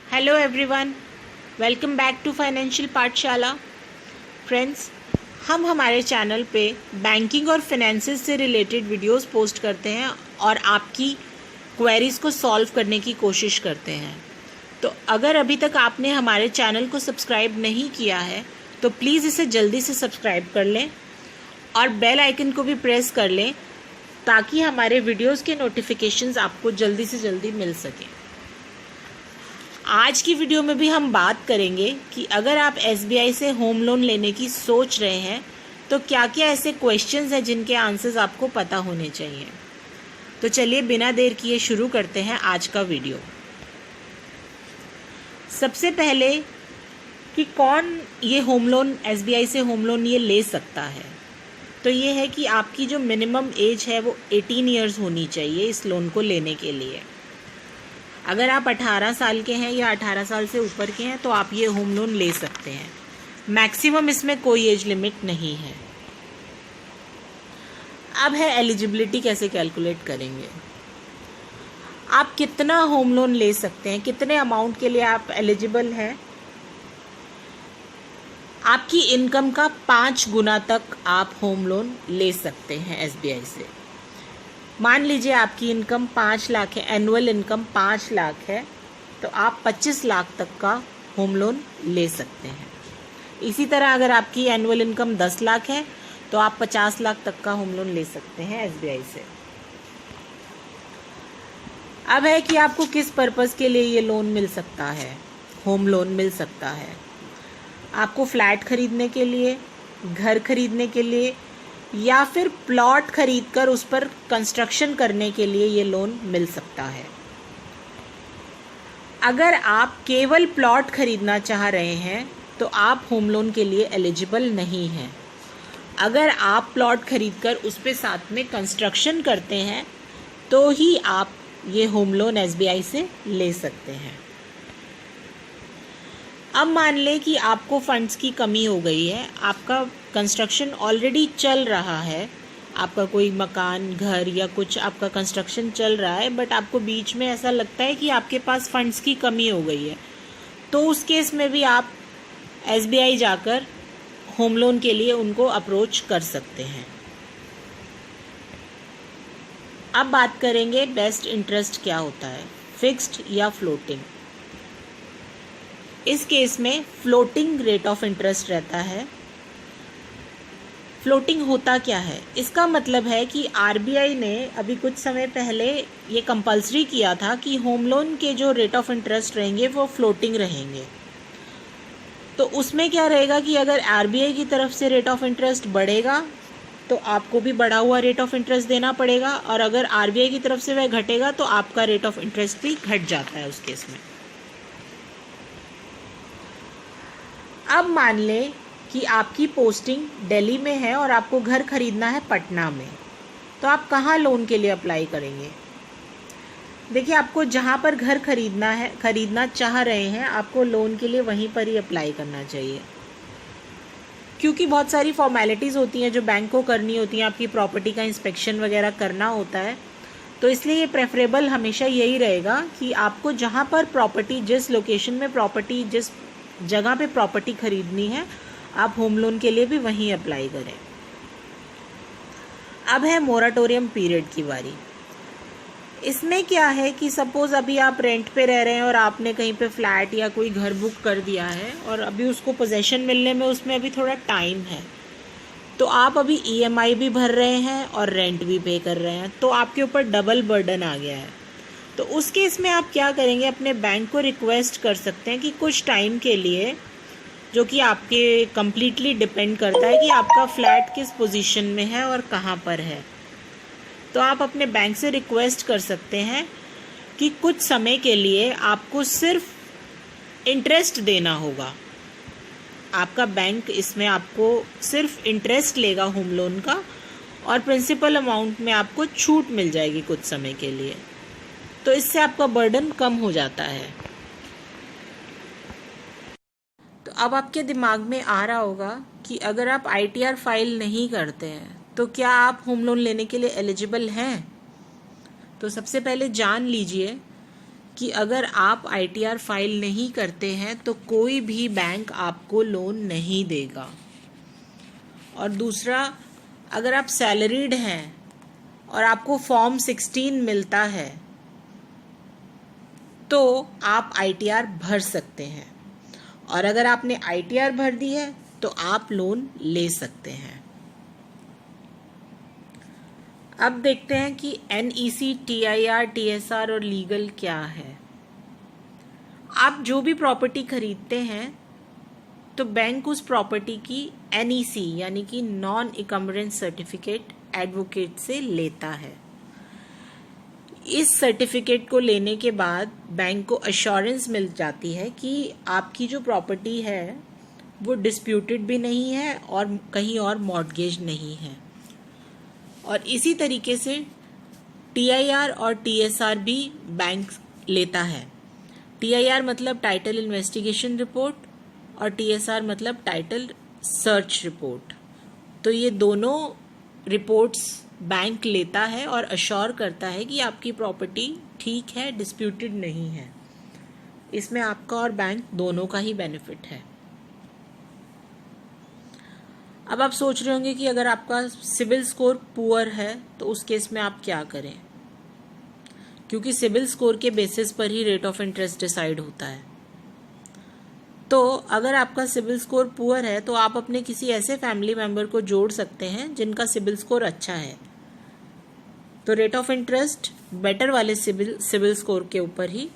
Hello everyone, welcome back to financial Pathshala. Friends, हम हमारे channel पे बैंकिंग और फाइनेंसेस से रिलेटेड वीडियोस पोस्ट करते हैं और आपकी क्वेरीज को सॉल्व करने की कोशिश करते हैं। तो अगर अभी तक आपने हमारे चैनल को सब्सक्राइब नहीं किया है तो प्लीज़ इसे जल्दी से सब्सक्राइब कर लें और बेल आइकन को भी प्रेस कर लें ताकि हमारे वीडियोस के नोटिफिकेशंस आपको जल्दी से जल्दी मिल सकें। आज की वीडियो में भी हम बात करेंगे कि अगर आप SBI से होम लोन लेने की सोच रहे हैं तो क्या क्या ऐसे क्वेश्चंस हैं जिनके आंसर्स आपको पता होने चाहिए। तो चलिए बिना देर किए शुरू करते हैं आज का वीडियो। सबसे पहले कि कौन ये होम लोन SBI से होम लोन ये ले सकता है, तो ये है कि आपकी जो मिनिमम एज है वो 18 ईयर्स होनी चाहिए इस लोन को लेने के लिए। अगर आप 18 साल के हैं या 18 साल से ऊपर के हैं तो आप ये होम लोन ले सकते हैं। मैक्सिमम इसमें कोई एज लिमिट नहीं है। अब है एलिजिबिलिटी कैसे कैलकुलेट करेंगे। आप कितना होम लोन ले सकते हैं, कितने अमाउंट के लिए आप एलिजिबल हैं। आपकी इनकम का 5 गुना तक आप होम लोन ले सकते हैं SBI से। मान लीजिए आपकी इनकम 5 लाख है, एनुअल इनकम 5 लाख है, तो आप 25 लाख तक का होम लोन ले सकते हैं। इसी तरह अगर आपकी एनुअल इनकम 10 लाख है तो आप 50 लाख तक का होम लोन ले सकते हैं SBI से। अब है कि आपको किस पर्पस के लिए ये लोन मिल सकता है, होम लोन मिल सकता है। आपको फ्लैट खरीदने के लिए, घर खरीदने के लिए या फिर प्लॉट खरीदकर उस पर कंस्ट्रक्शन करने के लिए ये लोन मिल सकता है। अगर आप केवल प्लॉट खरीदना चाह रहे हैं तो आप होम लोन के लिए एलिजिबल नहीं हैं। अगर आप प्लॉट खरीदकर उस पे साथ में कंस्ट्रक्शन करते हैं तो ही आप ये होम लोन SBI से ले सकते हैं। अब मान लें कि आपको फंड्स की कमी हो गई है, आपका कंस्ट्रक्शन ऑलरेडी चल रहा है, आपका कोई मकान, घर या कुछ आपका कंस्ट्रक्शन चल रहा है, बट आपको बीच में ऐसा लगता है कि आपके पास फंड्स की कमी हो गई है, तो उस केस में भी आप SBI जाकर होम लोन के लिए उनको अप्रोच कर सकते हैं। अब बात करेंगे बेस्ट इंटरेस्ट क्या होता है, फिक्स्ड या फ्लोटिंग। इस केस में फ्लोटिंग रेट ऑफ इंटरेस्ट रहता है। फ्लोटिंग होता क्या है, इसका मतलब है कि RBI ने अभी कुछ समय पहले ये कंपल्सरी किया था कि होम लोन के जो रेट ऑफ इंटरेस्ट रहेंगे वो फ्लोटिंग रहेंगे। तो उसमें क्या रहेगा कि अगर RBI की तरफ से रेट ऑफ इंटरेस्ट बढ़ेगा तो आपको भी बढ़ा हुआ रेट ऑफ इंटरेस्ट देना पड़ेगा, और अगर RBI की तरफ से वह घटेगा तो आपका रेट ऑफ इंटरेस्ट भी घट जाता है उस केस में। अब मान लें कि आपकी पोस्टिंग दिल्ली में है और आपको घर खरीदना है पटना में, तो आप कहाँ लोन के लिए अप्लाई करेंगे। देखिए, आपको जहाँ पर घर खरीदना चाह रहे हैं, आपको लोन के लिए वहीं पर ही अप्लाई करना चाहिए, क्योंकि बहुत सारी फॉर्मेलिटीज़ होती हैं जो बैंक को करनी होती हैं, आपकी प्रॉपर्टी का इंस्पेक्शन वगैरह करना होता है। तो इसलिए ये प्रेफरेबल हमेशा यही रहेगा कि आपको जहाँ पर प्रॉपर्टी, जिस लोकेशन में प्रॉपर्टी, जिस जगह पे प्रॉपर्टी खरीदनी है, आप होम लोन के लिए भी वहीं अप्लाई करें। अब है मोराटोरियम पीरियड की बारी। इसमें क्या है कि सपोज अभी आप रेंट पे रह रहे हैं और आपने कहीं पे फ्लैट या कोई घर बुक कर दिया है और अभी उसको पोजेशन मिलने में उसमें अभी थोड़ा टाइम है, तो आप अभी EMI भी भर रहे हैं और रेंट भी पे कर रहे हैं, तो आपके ऊपर डबल बर्डन आ गया है। तो उस केस में आप क्या करेंगे, अपने बैंक को रिक्वेस्ट कर सकते हैं कि कुछ टाइम के लिए, जो कि आपके कम्प्लीटली डिपेंड करता है कि आपका फ्लैट किस पोजीशन में है और कहाँ पर है, तो आप अपने बैंक से रिक्वेस्ट कर सकते हैं कि कुछ समय के लिए आपको सिर्फ इंटरेस्ट देना होगा। आपका बैंक इसमें आपको सिर्फ इंटरेस्ट लेगा होम लोन का, और प्रिंसिपल अमाउंट में आपको छूट मिल जाएगी कुछ समय के लिए। तो इससे आपका बर्डन कम हो जाता है। तो अब आपके दिमाग में आ रहा होगा कि अगर आप ITR फाइल नहीं करते हैं तो क्या आप होम लोन लेने के लिए एलिजिबल हैं। तो सबसे पहले जान लीजिए कि अगर आप ITR फाइल नहीं करते हैं तो कोई भी बैंक आपको लोन नहीं देगा। और दूसरा, अगर आप सैलरीड हैं और आपको फॉर्म 16 मिलता है तो आप ITR भर सकते हैं, और अगर आपने ITR भर दी है तो आप लोन ले सकते हैं। अब देखते हैं कि NEC, TIR, TSR और लीगल क्या है। आप जो भी प्रॉपर्टी खरीदते हैं तो बैंक उस प्रॉपर्टी की NEC यानी कि नॉन इकम्बरेंस सर्टिफिकेट एडवोकेट से लेता है। इस सर्टिफिकेट को लेने के बाद बैंक को अश्योरेंस मिल जाती है कि आपकी जो प्रॉपर्टी है वो डिस्प्यूटेड भी नहीं है और कहीं और मॉर्टगेज नहीं है। और इसी तरीके से TIR और TSR भी बैंक लेता है। TIR मतलब टाइटल इन्वेस्टिगेशन रिपोर्ट और TSR मतलब टाइटल सर्च रिपोर्ट। तो ये दोनों रिपोर्ट्स बैंक लेता है और अश्योर करता है कि आपकी प्रॉपर्टी ठीक है, डिस्प्यूटेड नहीं है। इसमें आपका और बैंक दोनों का ही बेनिफिट है। अब आप सोच रहे होंगे कि अगर आपका सिबिल स्कोर पुअर है तो उस केस में आप क्या करें, क्योंकि सिबिल स्कोर के बेसिस पर ही रेट ऑफ इंटरेस्ट डिसाइड होता है। तो अगर आपका सिबिल स्कोर पुअर है तो आप अपने किसी ऐसे फैमिली मेंबर को जोड़ सकते हैं जिनका सिबिल स्कोर अच्छा है। तो रेट ऑफ इंटरेस्ट बेटर वाले सिबिल स्कोर के ऊपर ही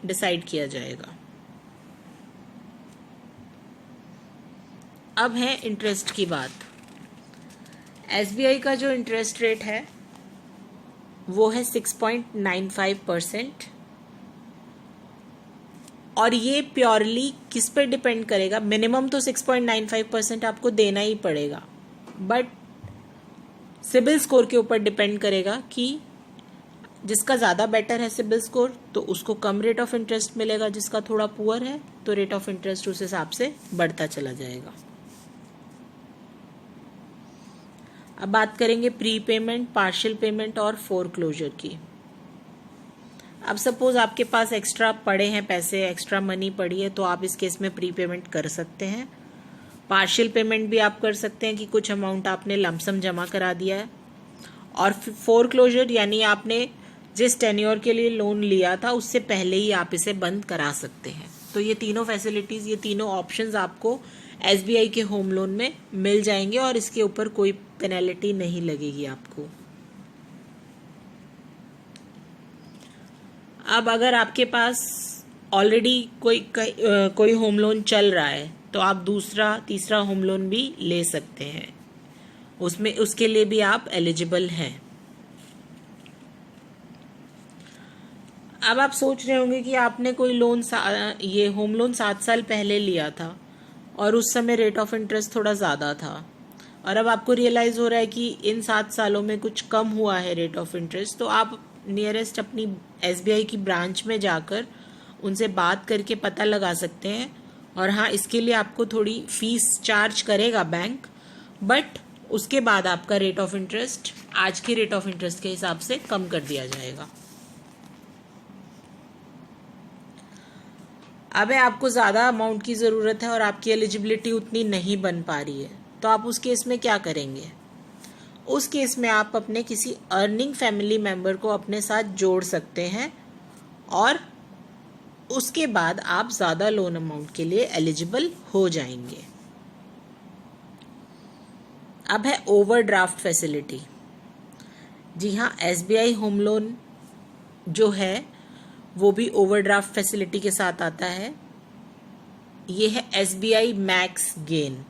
डिसाइड किया जाएगा। अब है इंटरेस्ट की बात। SBI का जो इंटरेस्ट रेट है वो है 6.95%, और ये प्योरली किस पे डिपेंड करेगा। मिनिमम तो 6.95% आपको देना ही पड़ेगा, बट सिबिल स्कोर के ऊपर डिपेंड करेगा कि जिसका ज़्यादा बेटर है सिबिल स्कोर तो उसको कम रेट ऑफ इंटरेस्ट मिलेगा, जिसका थोड़ा पुअर है तो रेट ऑफ इंटरेस्ट उस हिसाब से बढ़ता चला जाएगा। अब बात करेंगे प्री पेमेंट, पार्शियल पेमेंट और फोरक्लोजर की। अब सपोज आपके पास एक्स्ट्रा पड़े हैं पैसे, एक्स्ट्रा मनी पड़ी है, तो आप इस केस में प्री पेमेंट कर सकते हैं। पार्शियल पेमेंट भी आप कर सकते हैं कि कुछ अमाउंट आपने लमसम जमा करा दिया है। और फोरक्लोजर यानी आपने जिस टेन्योर के लिए लोन लिया था उससे पहले ही आप इसे बंद करा सकते हैं। तो ये तीनों फैसिलिटीज़, ये तीनों ऑप्शंस आपको SBI के होम लोन में मिल जाएंगे और इसके ऊपर कोई पेनल्टी नहीं लगेगी आपको। अब अगर आपके पास ऑलरेडी कोई होम लोन चल रहा है तो आप दूसरा तीसरा होम लोन भी ले सकते हैं, उसके लिए भी आप एलिजिबल हैं। अब आप सोच रहे होंगे कि आपने कोई लोन ये होम लोन 7 साल पहले लिया था और उस समय रेट ऑफ इंटरेस्ट थोड़ा ज़्यादा था, और अब आपको रियलाइज़ हो रहा है कि इन 7 सालों में कुछ कम हुआ है रेट ऑफ इंटरेस्ट। तो आप नियरेस्ट अपनी SBI की ब्रांच में जाकर उनसे बात करके पता लगा सकते हैं। और हाँ, इसके लिए आपको थोड़ी फीस चार्ज करेगा बैंक, बट उसके बाद आपका रेट ऑफ इंटरेस्ट आज के रेट ऑफ इंटरेस्ट के हिसाब से कम कर दिया जाएगा। अब आपको ज़्यादा अमाउंट की ज़रूरत है और आपकी एलिजिबिलिटी उतनी नहीं बन पा रही है, तो आप उस केस में क्या करेंगे? उस केस में आप अपने किसी अर्निंग फैमिली मेंबर को अपने साथ जोड़ सकते हैं और उसके बाद आप ज़्यादा लोन अमाउंट के लिए एलिजिबल हो जाएंगे। अब है ओवरड्राफ्ट फैसिलिटी। जी हाँ, SBI होम लोन जो है वो भी ओवरड्राफ्ट फैसिलिटी के साथ आता है। ये है SBI मैक्स गेन।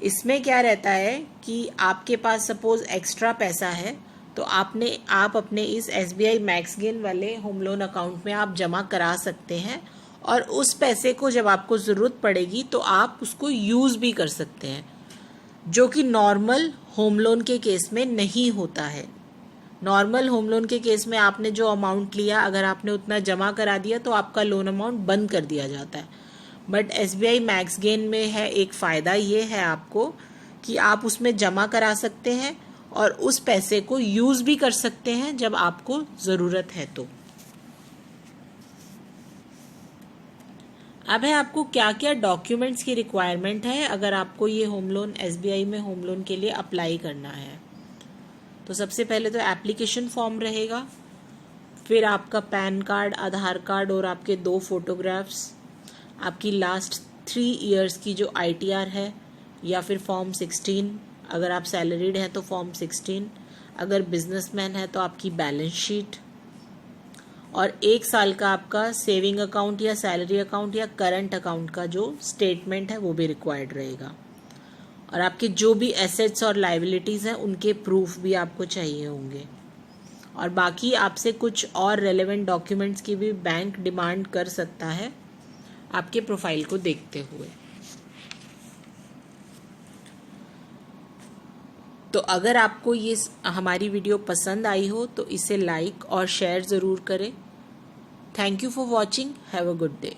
इसमें क्या रहता है कि आपके पास सपोज एक्स्ट्रा पैसा है तो आप अपने इस SBI मैक्स गेन वाले होम लोन अकाउंट में आप जमा करा सकते हैं, और उस पैसे को जब आपको ज़रूरत पड़ेगी तो आप उसको यूज़ भी कर सकते हैं, जो कि नॉर्मल होम लोन के केस में नहीं होता है। नॉर्मल होम लोन के केस में आपने जो अमाउंट लिया, अगर आपने उतना जमा करा दिया तो आपका लोन अमाउंट बंद कर दिया जाता है। बट SBI मैक्स गेन में है एक फ़ायदा ये है आपको कि आप उसमें जमा करा सकते हैं और उस पैसे को यूज़ भी कर सकते हैं जब आपको ज़रूरत है तो। अब है आपको क्या क्या डॉक्यूमेंट्स की रिक्वायरमेंट है अगर आपको ये होम लोन SBI में होम लोन के लिए अप्लाई करना है। तो सबसे पहले तो एप्लीकेशन फॉर्म रहेगा, फिर आपका पैन कार्ड, आधार कार्ड और आपके 2 फोटोग्राफ्स, आपकी लास्ट 3 इयर्स की जो ITR है या फिर फॉर्म 16, अगर आप सैलरीड हैं तो फॉर्म 16, अगर बिजनेसमैन है तो आपकी बैलेंस शीट, और 1 साल का आपका सेविंग अकाउंट या सैलरी अकाउंट या करंट अकाउंट का जो स्टेटमेंट है वो भी रिक्वायर्ड रहेगा। और आपके जो भी एसेट्स और लाइबिलिटीज़ हैं उनके प्रूफ भी आपको चाहिए होंगे। और बाकी आपसे कुछ और रेलेवेंट डॉक्यूमेंट्स की भी बैंक डिमांड कर सकता है आपके प्रोफाइल को देखते हुए। तो अगर आपको ये हमारी वीडियो पसंद आई हो तो इसे लाइक और शेयर ज़रूर करें। Thank you for watching. Have a good day.